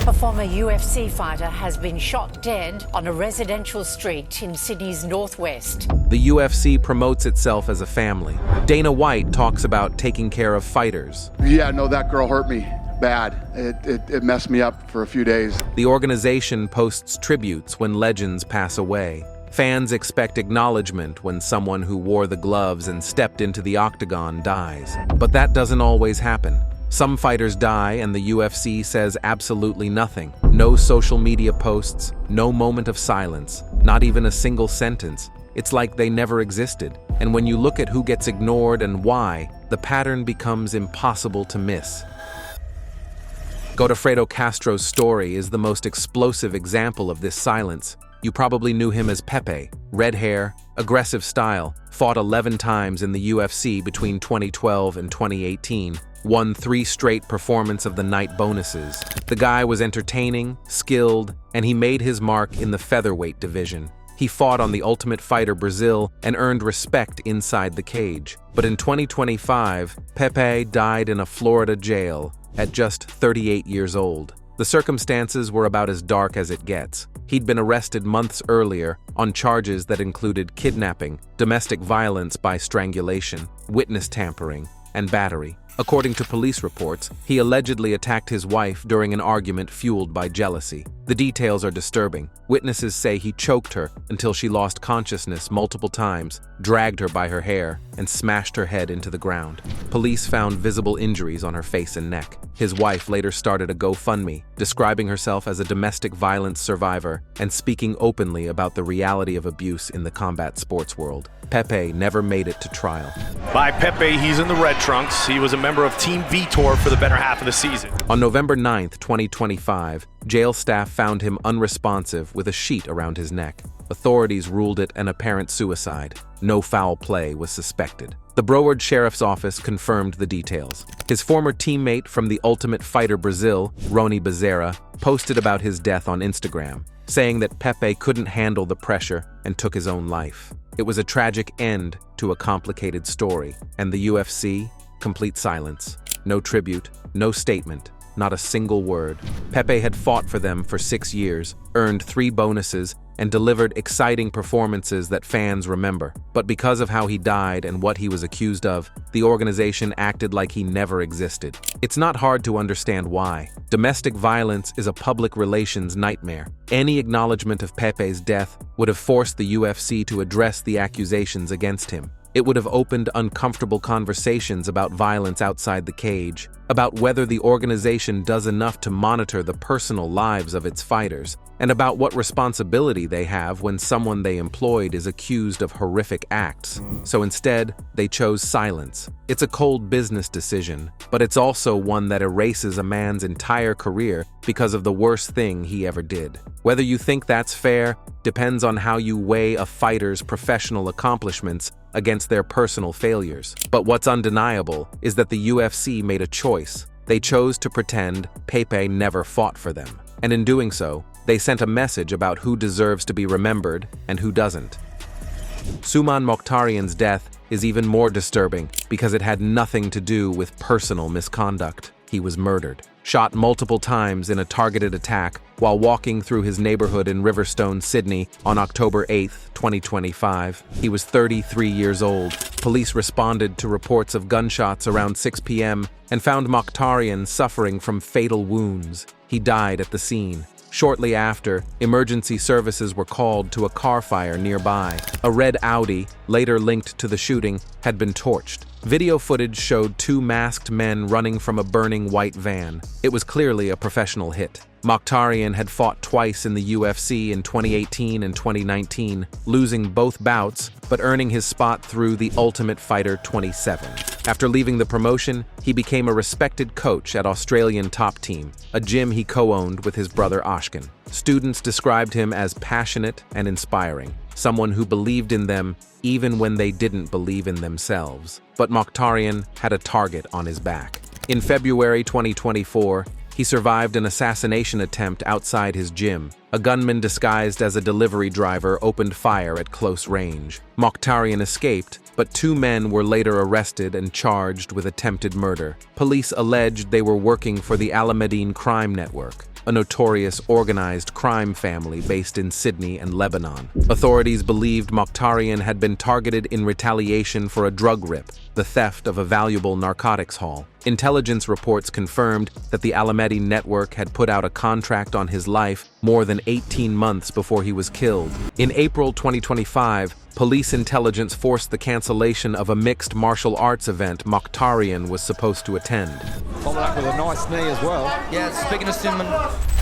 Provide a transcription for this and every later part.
A former UFC fighter has been shot dead on a residential street in Sydney's northwest. The UFC promotes itself as a family. Dana White talks about taking care of fighters. Yeah, no, that girl hurt me bad. It messed me up for a few days. The organization posts tributes when legends pass away. Fans expect acknowledgement when someone who wore the gloves and stepped into the octagon dies. But that doesn't always happen. Some fighters die and the UFC says absolutely nothing. No social media posts, no moment of silence, not even a single sentence. It's like they never existed. And when you look at who gets ignored and why, the pattern becomes impossible to miss. Godofredo Castro's story is the most explosive example of this silence. You probably knew him as Pepe, red hair, aggressive style, fought 11 times in the UFC between 2012 and 2018, won 3 straight performance of the night bonuses. The guy was entertaining, skilled, and he made his mark in the featherweight division. He fought on The Ultimate Fighter Brazil and earned respect inside the cage. But in 2025, Pepe died in a Florida jail at just 38 years old. The circumstances were about as dark as it gets. He'd been arrested months earlier on charges that included kidnapping, domestic violence by strangulation, witness tampering, and battery. According to police reports, he allegedly attacked his wife during an argument fueled by jealousy. The details are disturbing. Witnesses say he choked her until she lost consciousness multiple times, dragged her by her hair, and smashed her head into the ground. Police found visible injuries on her face and neck. His wife later started a GoFundMe, describing herself as a domestic violence survivor and speaking openly about the reality of abuse in the combat sports world. Pepe never made it to trial. By Pepe, he's in the red trunks. He was a member of Team Vitor for the better half of the season. On November 9th, 2025, jail staff found him unresponsive with a sheet around his neck. Authorities ruled it an apparent suicide. No foul play was suspected. The Broward Sheriff's Office confirmed the details. His former teammate from The Ultimate Fighter Brazil, Rony Bezerra, posted about his death on Instagram, saying that Pepe couldn't handle the pressure and took his own life. It was a tragic end to a complicated story, and the UFC, complete silence. No tribute, no statement, not a single word. Pepe had fought for them for 6 years, earned 3 bonuses, and delivered exciting performances that fans remember. But because of how he died and what he was accused of, the organization acted like he never existed. It's not hard to understand why. Domestic violence is a public relations nightmare. Any acknowledgement of Pepe's death would have forced the UFC to address the accusations against him. It would have opened uncomfortable conversations about violence outside the cage, about whether the organization does enough to monitor the personal lives of its fighters, and about what responsibility they have when someone they employed is accused of horrific acts. So instead, they chose silence. It's a cold business decision, but it's also one that erases a man's entire career because of the worst thing he ever did. Whether you think that's fair depends on how you weigh a fighter's professional accomplishments against their personal failures. But what's undeniable is that the UFC made a choice. They chose to pretend Pepe never fought for them. And in doing so, they sent a message about who deserves to be remembered and who doesn't. Souman Mokhtarian's death is even more disturbing because it had nothing to do with personal misconduct. He was murdered, shot multiple times in a targeted attack while walking through his neighborhood in Riverstone, Sydney on October 8, 2025. He was 33 years old. Police responded to reports of gunshots around 6 p.m. and found Mokhtarian suffering from fatal wounds. He died at the scene. Shortly after, emergency services were called to a car fire nearby. A red Audi, later linked to the shooting, had been torched. Video footage showed 2 masked men running from a burning white van. It was clearly a professional hit. Mokhtarian had fought twice in the UFC in 2018 and 2019, losing both bouts, but earning his spot through The Ultimate Fighter 27. After leaving the promotion, he became a respected coach at Australian Top Team, a gym he co-owned with his brother Ashkan. Students described him as passionate and inspiring, someone who believed in them even when they didn't believe in themselves. But Mokhtarian had a target on his back. In February 2024, he survived an assassination attempt outside his gym. A gunman disguised as a delivery driver opened fire at close range. Mokhtarian escaped, but 2 men were later arrested and charged with attempted murder. Police alleged they were working for the Al Medine crime network. a notorious organized crime family based in Sydney and Lebanon. Authorities believed Mokhtarian had been targeted in retaliation for a drug rip, the theft of a valuable narcotics haul. Intelligence reports confirmed that the Alamedi network had put out a contract on his life more than 18 months before he was killed. In April 2025, police intelligence forced the cancellation of a mixed martial arts event Mokhtarian was supposed to attend. Followed up with a nice knee as well. Yeah, speaking of Cinnamon.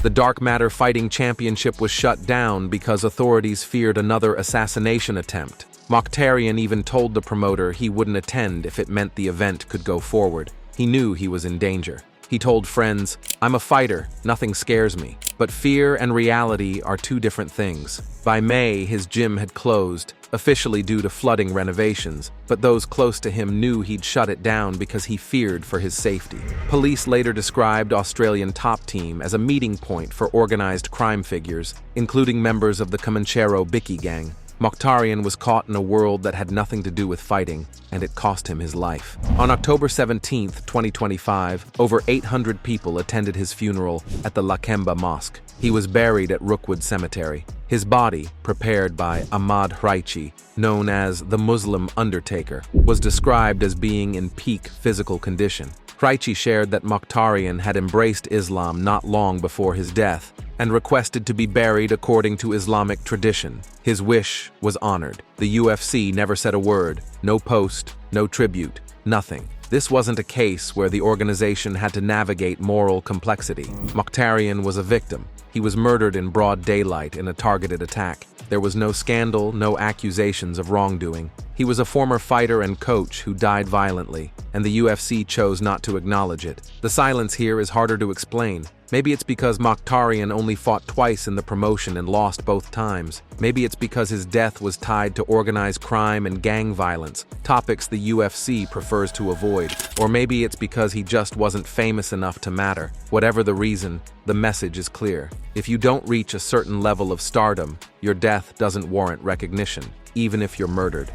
The Dark Matter Fighting Championship was shut down because authorities feared another assassination attempt. Mokhtarian even told the promoter he wouldn't attend if it meant the event could go forward. He knew he was in danger. He told friends, "I'm a fighter, nothing scares me." But fear and reality are two different things. By May, his gym had closed, officially due to flooding renovations, but those close to him knew he'd shut it down because he feared for his safety. Police later described Australian Top Team as a meeting point for organized crime figures, including members of the Comanchero Bicky gang. Mokhtarian was caught in a world that had nothing to do with fighting, and it cost him his life. On October 17, 2025, over 800 people attended his funeral at the Lakemba Mosque. He was buried at Rookwood Cemetery. His body, prepared by Ahmad Hraichi, known as the Muslim Undertaker, was described as being in peak physical condition. Hraichi shared that Mokhtarian had embraced Islam not long before his death and requested to be buried according to Islamic tradition. His wish was honored. The UFC never said a word, no post, no tribute, nothing. This wasn't a case where the organization had to navigate moral complexity. Mokhtarian was a victim. He was murdered in broad daylight in a targeted attack. There was no scandal, no accusations of wrongdoing. He was a former fighter and coach who died violently, and the UFC chose not to acknowledge it. The silence here is harder to explain. Maybe it's because Mokhtarian only fought twice in the promotion and lost both times. Maybe it's because his death was tied to organized crime and gang violence, topics the UFC prefers to avoid. Or maybe it's because he just wasn't famous enough to matter. Whatever the reason, the message is clear. If you don't reach a certain level of stardom, your death doesn't warrant recognition, even if you're murdered.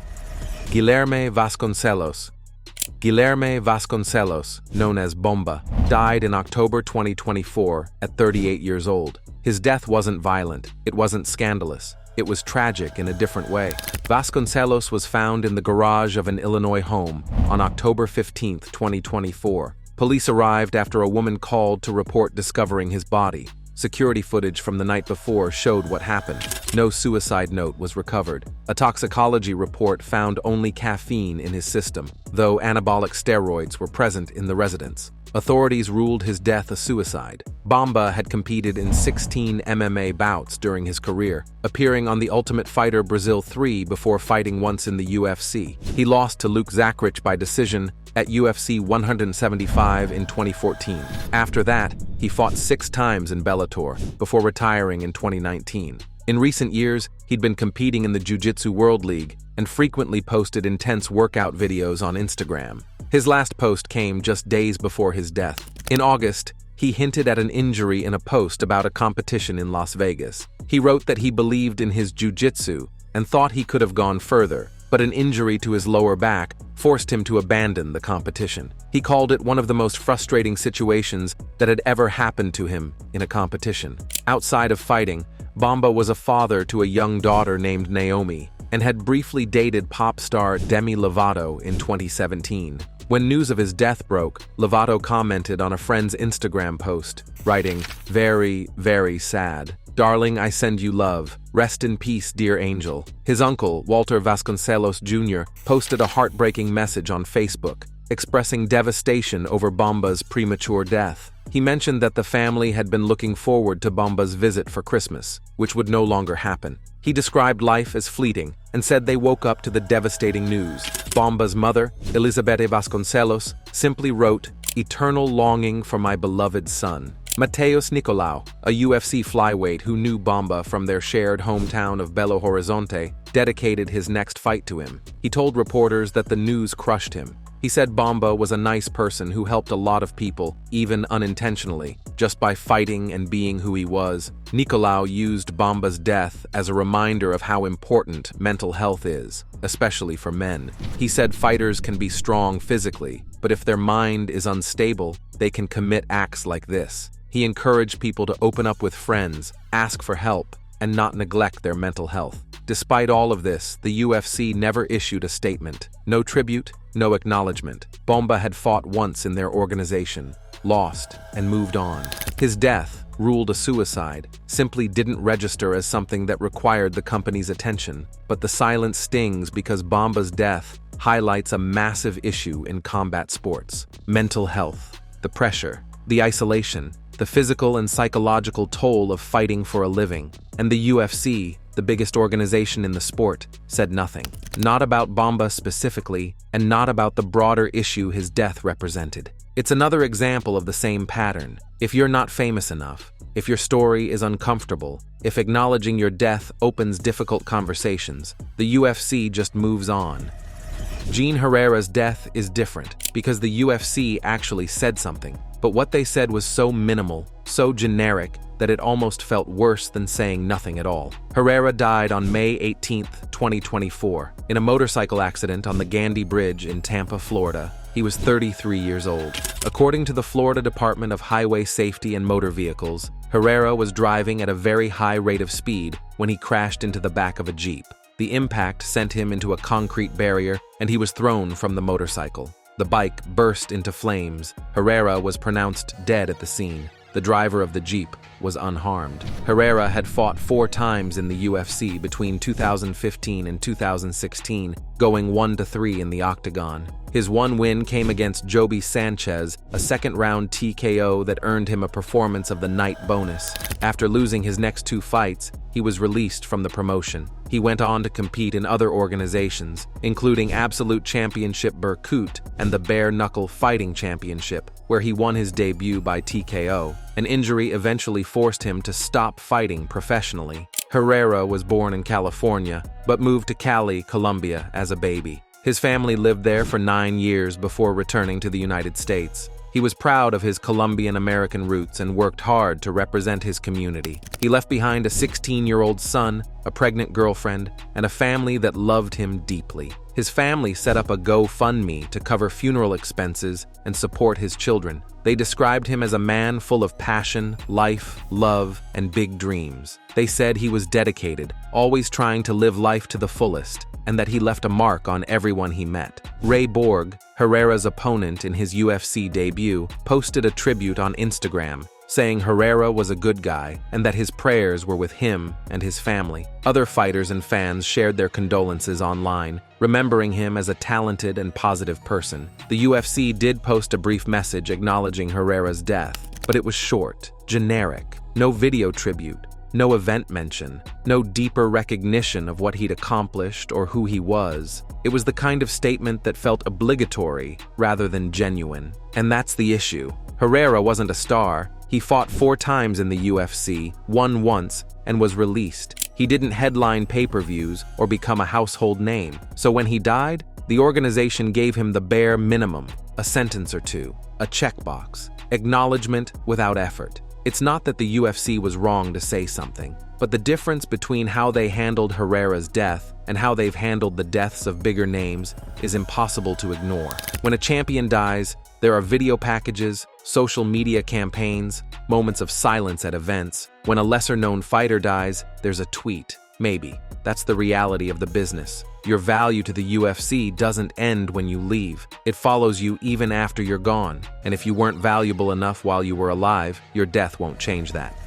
Guilherme Vasconcelos. Guilherme Vasconcelos, known as Bomba, died in October 2024 at 38 years old. His death wasn't violent, it wasn't scandalous, it was tragic in a different way. Vasconcelos was found in the garage of an Illinois home on October 15, 2024. Police arrived after a woman called to report discovering his body. Security footage from the night before showed what happened. No suicide note was recovered. A toxicology report found only caffeine in his system, though anabolic steroids were present in the residence. Authorities ruled his death a suicide. Bomba had competed in 16 MMA bouts during his career, appearing on The Ultimate Fighter Brazil 3 before fighting once in the UFC. He lost to Luke Zachrich by decision at UFC 175 in 2014. After that, he fought 6 times in Bellator, before retiring in 2019. In recent years, he'd been competing in the Jiu-Jitsu World League and frequently posted intense workout videos on Instagram. His last post came just days before his death. In August, he hinted at an injury in a post about a competition in Las Vegas. He wrote that he believed in his jiu-jitsu and thought he could have gone further, but an injury to his lower back forced him to abandon the competition. He called it one of the most frustrating situations that had ever happened to him in a competition. Outside of fighting, Bomba was a father to a young daughter named Naomi and had briefly dated pop star Demi Lovato in 2017. When news of his death broke, Lovato commented on a friend's Instagram post, writing, "Very, very sad. Darling, I send you love. Rest in peace, dear angel." His uncle, Walter Vasconcelos Jr., posted a heartbreaking message on Facebook, expressing devastation over Bomba's premature death. He mentioned that the family had been looking forward to Bomba's visit for Christmas, which would no longer happen. He described life as fleeting and said they woke up to the devastating news. Bomba's mother, Elizabeth Vasconcelos, simply wrote, "Eternal longing for my beloved son." Mateus Nicolau, a UFC flyweight who knew Bomba from their shared hometown of Belo Horizonte, dedicated his next fight to him. He told reporters that the news crushed him. He said Bomba was a nice person who helped a lot of people, even unintentionally, just by fighting and being who he was. Nicolau used Bomba's death as a reminder of how important mental health is, especially for men. He said fighters can be strong physically, but if their mind is unstable, they can commit acts like this. He encouraged people to open up with friends, ask for help, and not neglect their mental health. Despite all of this, the UFC never issued a statement. No tribute, no acknowledgement. Bomba had fought once in their organization, lost, and moved on. His death, ruled a suicide, simply didn't register as something that required the company's attention. But the silence stings because Bomba's death highlights a massive issue in combat sports: mental health, the pressure, the isolation, the physical and psychological toll of fighting for a living. And the UFC, the biggest organization in the sport, said nothing. Not about Bomba specifically, and not about the broader issue his death represented. It's another example of the same pattern. If you're not famous enough, if your story is uncomfortable, if acknowledging your death opens difficult conversations, the UFC just moves on. Gene Herrera's death is different because the UFC actually said something, but what they said was so minimal, so generic, that it almost felt worse than saying nothing at all. Herrera died on May 18, 2024, in a motorcycle accident on the Gandy Bridge in Tampa, Florida. He was 33 years old. According to the Florida Department of Highway Safety and Motor Vehicles, Herrera was driving at a very high rate of speed when he crashed into the back of a Jeep. The impact sent him into a concrete barrier, and he was thrown from the motorcycle. The bike burst into flames. Herrera was pronounced dead at the scene. The driver of the Jeep was unharmed. Herrera had fought 4 times in the UFC between 2015 and 2016, going 1-3 in the octagon. His one win came against Joby Sanchez, a second-round TKO that earned him a Performance of the Night bonus. After losing his next 2 fights, he was released from the promotion. He went on to compete in other organizations, including Absolute Championship Berkut and the Bare Knuckle Fighting Championship, where he won his debut by TKO. An injury eventually forced him to stop fighting professionally. Herrera was born in California, but moved to Cali, Colombia as a baby. His family lived there for 9 years before returning to the United States. He was proud of his Colombian-American roots and worked hard to represent his community. He left behind a 16-year-old son, a pregnant girlfriend, and a family that loved him deeply. His family set up a GoFundMe to cover funeral expenses and support his children. They described him as a man full of passion, life, love, and big dreams. They said he was dedicated, always trying to live life to the fullest, and that he left a mark on everyone he met. Ray Borg, Herrera's opponent in his UFC debut, posted a tribute on Instagram, saying Herrera was a good guy and that his prayers were with him and his family. Other fighters and fans shared their condolences online, remembering him as a talented and positive person. The UFC did post a brief message acknowledging Herrera's death, but it was short, generic, no video tribute, no event mention, no deeper recognition of what he'd accomplished or who he was. It was the kind of statement that felt obligatory rather than genuine. And that's the issue. Herrera wasn't a star. He fought 4 times in the UFC, won once, and was released. He didn't headline pay-per-views or become a household name. So when he died, the organization gave him the bare minimum, a sentence or 2, a checkbox, acknowledgement without effort. It's not that the UFC was wrong to say something, but the difference between how they handled Herrera's death and how they've handled the deaths of bigger names is impossible to ignore. When a champion dies, there are video packages, social media campaigns, moments of silence at events. When a lesser-known fighter dies, there's a tweet. Maybe. That's the reality of the business. Your value to the UFC doesn't end when you leave. It follows you even after you're gone. And if you weren't valuable enough while you were alive, your death won't change that.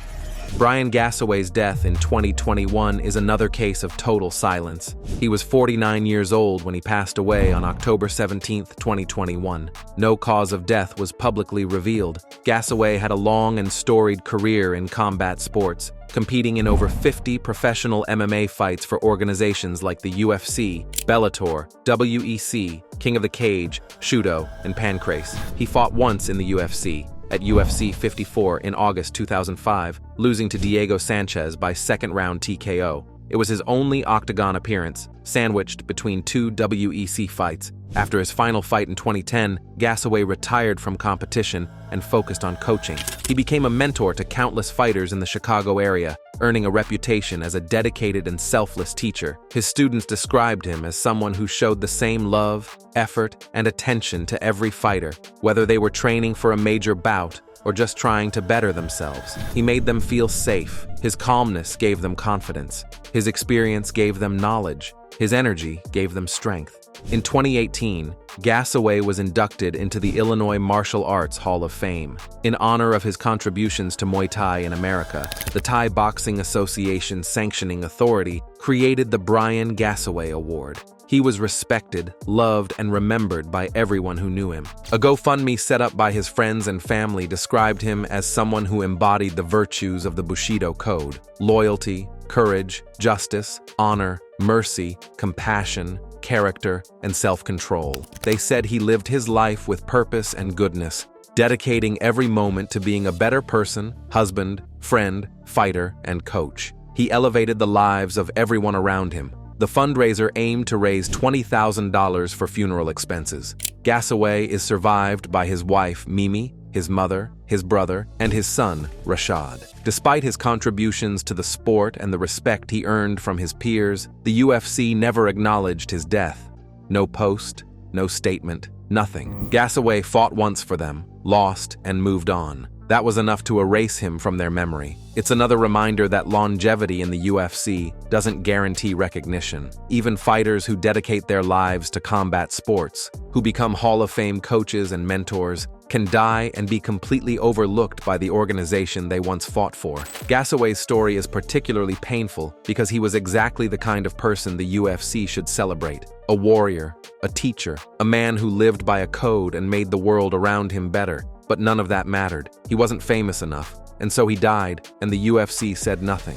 Brian Gassaway's death in 2021 is another case of total silence. He was 49 years old when he passed away on October 17, 2021. No cause of death was publicly revealed. Gassaway had a long and storied career in combat sports, competing in over 50 professional MMA fights for organizations like the UFC, Bellator, WEC, King of the Cage, Shudo, and Pancrase. He fought once in the UFC, at UFC 54 in August 2005, losing to Diego Sanchez by second-round TKO. It was his only octagon appearance, sandwiched between 2 WEC fights. After his final fight in 2010, Gassaway retired from competition and focused on coaching. He became a mentor to countless fighters in the Chicago area, earning a reputation as a dedicated and selfless teacher. His students described him as someone who showed the same love, effort, and attention to every fighter, whether they were training for a major bout or just trying to better themselves. He made them feel safe. His calmness gave them confidence. His experience gave them knowledge. His energy gave them strength. In 2018, Gassaway was inducted into the Illinois Martial Arts Hall of Fame. In honor of his contributions to Muay Thai in America, the Thai Boxing Association sanctioning authority created the Brian Gassaway Award. He was respected, loved, and remembered by everyone who knew him. A GoFundMe set up by his friends and family described him as someone who embodied the virtues of the Bushido Code: loyalty, courage, justice, honor, mercy, compassion, character, and self-control. They said he lived his life with purpose and goodness, dedicating every moment to being a better person, husband, friend, fighter, and coach. He elevated the lives of everyone around him. The fundraiser aimed to raise $20,000 for funeral expenses. Gassaway is survived by his wife, Mimi, his mother, his brother, and his son, Rashad. Despite his contributions to the sport and the respect he earned from his peers, the UFC never acknowledged his death. No post, no statement, nothing. Gassaway fought once for them, lost, and moved on. That was enough to erase him from their memory. It's another reminder that longevity in the UFC doesn't guarantee recognition. Even fighters who dedicate their lives to combat sports, who become Hall of Fame coaches and mentors, can die and be completely overlooked by the organization they once fought for. Gassaway's story is particularly painful because he was exactly the kind of person the UFC should celebrate. A warrior, a teacher, a man who lived by a code and made the world around him better. But none of that mattered. He wasn't famous enough, and so he died, and the UFC said nothing.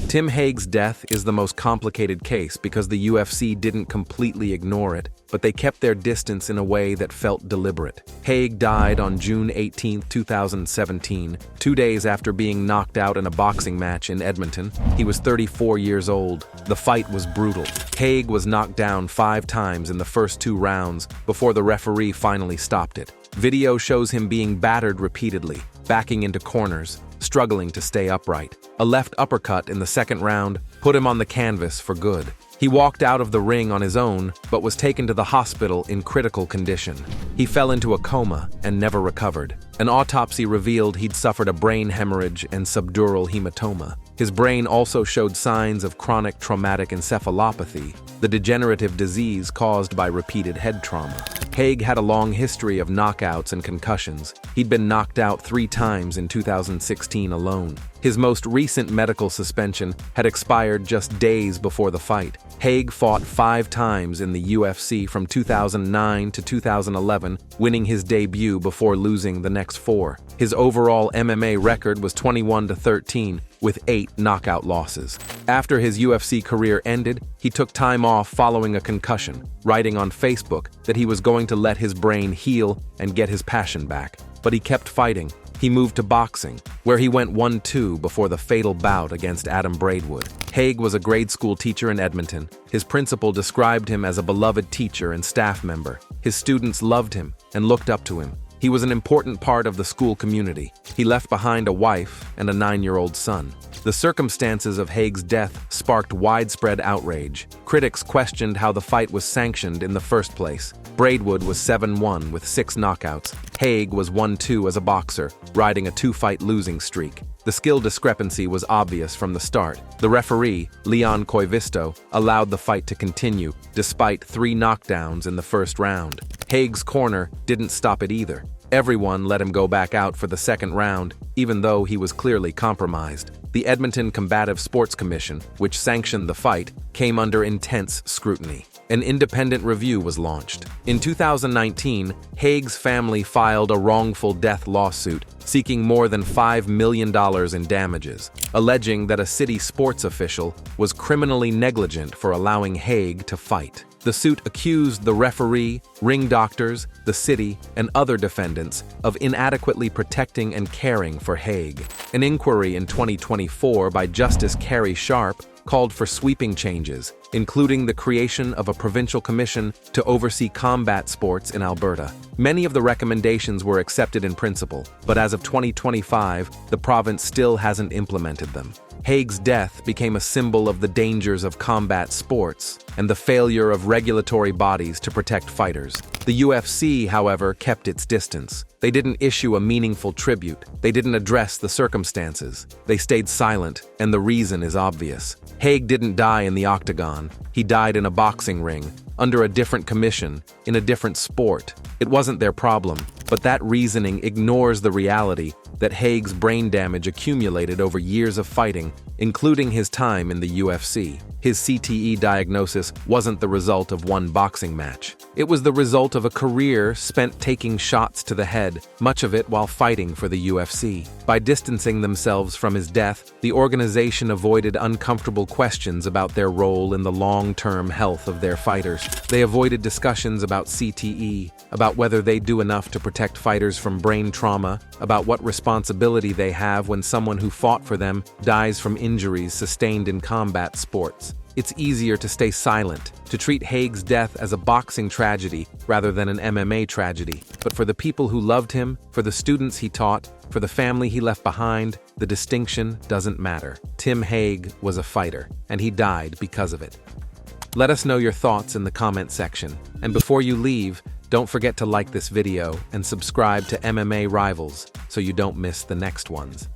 Tim Hague's death is the most complicated case because the UFC didn't completely ignore it, but they kept their distance in a way that felt deliberate. Hague died on June 18, 2017, 2 days after being knocked out in a boxing match in Edmonton. He was 34 years old. The fight was brutal. Hague was knocked down 5 times in the first 2 rounds before the referee finally stopped it. Video shows him being battered repeatedly, backing into corners, struggling to stay upright. A left uppercut in the second round put him on the canvas for good. He walked out of the ring on his own, but was taken to the hospital in critical condition. He fell into a coma and never recovered. An autopsy revealed he'd suffered a brain hemorrhage and subdural hematoma. His brain also showed signs of chronic traumatic encephalopathy, the degenerative disease caused by repeated head trauma. Hague had a long history of knockouts and concussions. He'd been knocked out 3 times in 2016 alone. His most recent medical suspension had expired just days before the fight. Hague fought 5 times in the UFC from 2009 to 2011, winning his debut before losing the next 4. His overall MMA record was 21-13, with 8 knockout losses. After his UFC career ended, he took time off following a concussion, writing on Facebook that he was going to let his brain heal and get his passion back. But he kept fighting. He moved to boxing, where he went 1-2 before the fatal bout against Adam Braidwood. Hague was a grade school teacher in Edmonton. His principal described him as a beloved teacher and staff member. His students loved him and looked up to him. He was an important part of the school community. He left behind a wife and a 9-year-old son. The circumstances of Hague's death sparked widespread outrage. Critics questioned how the fight was sanctioned in the first place. Braidwood was 7-1 with 6 knockouts. Hague was 1-2 as a boxer, riding a 2-fight losing streak. The skill discrepancy was obvious from the start. The referee, Leon Koivisto, allowed the fight to continue, despite 3 knockdowns in the first round. Hague's corner didn't stop it either. Everyone let him go back out for the second round, even though he was clearly compromised. The Edmonton Combative Sports Commission, which sanctioned the fight, came under intense scrutiny. An independent review was launched. In 2019, Hague's family filed a wrongful death lawsuit seeking more than $5 million in damages, alleging that a city sports official was criminally negligent for allowing Hague to fight. The suit accused the referee, ring doctors, the city, and other defendants of inadequately protecting and caring for Hague. An inquiry in 2024 by Justice Carrie Sharp called for sweeping changes, including the creation of a provincial commission to oversee combat sports in Alberta. Many of the recommendations were accepted in principle, but as of 2025, the province still hasn't implemented them. Haig's death became a symbol of the dangers of combat sports and the failure of regulatory bodies to protect fighters. The UFC, however, kept its distance. They didn't issue a meaningful tribute. They didn't address the circumstances. They stayed silent, and the reason is obvious. Haig didn't die in the octagon. He died in a boxing ring, under a different commission, in a different sport. It wasn't their problem, but that reasoning ignores the reality that Haig's brain damage accumulated over years of fighting, including his time in the UFC. His CTE diagnosis wasn't the result of one boxing match. It was the result of a career spent taking shots to the head, much of it while fighting for the UFC. By distancing themselves from his death, the organization avoided uncomfortable questions about their role in the long-term health of their fighters. They avoided discussions about CTE, about whether they do enough to protect fighters from brain trauma, about what responsibility they have when someone who fought for them dies from injuries sustained in combat sports. It's easier to stay silent, to treat Haig's death as a boxing tragedy rather than an MMA tragedy. But for the people who loved him, for the students he taught, for the family he left behind, the distinction doesn't matter. Tim Haig was a fighter, and he died because of it. Let us know your thoughts in the comment section. And before you leave, don't forget to like this video and subscribe to MMA Rivals so you don't miss the next ones.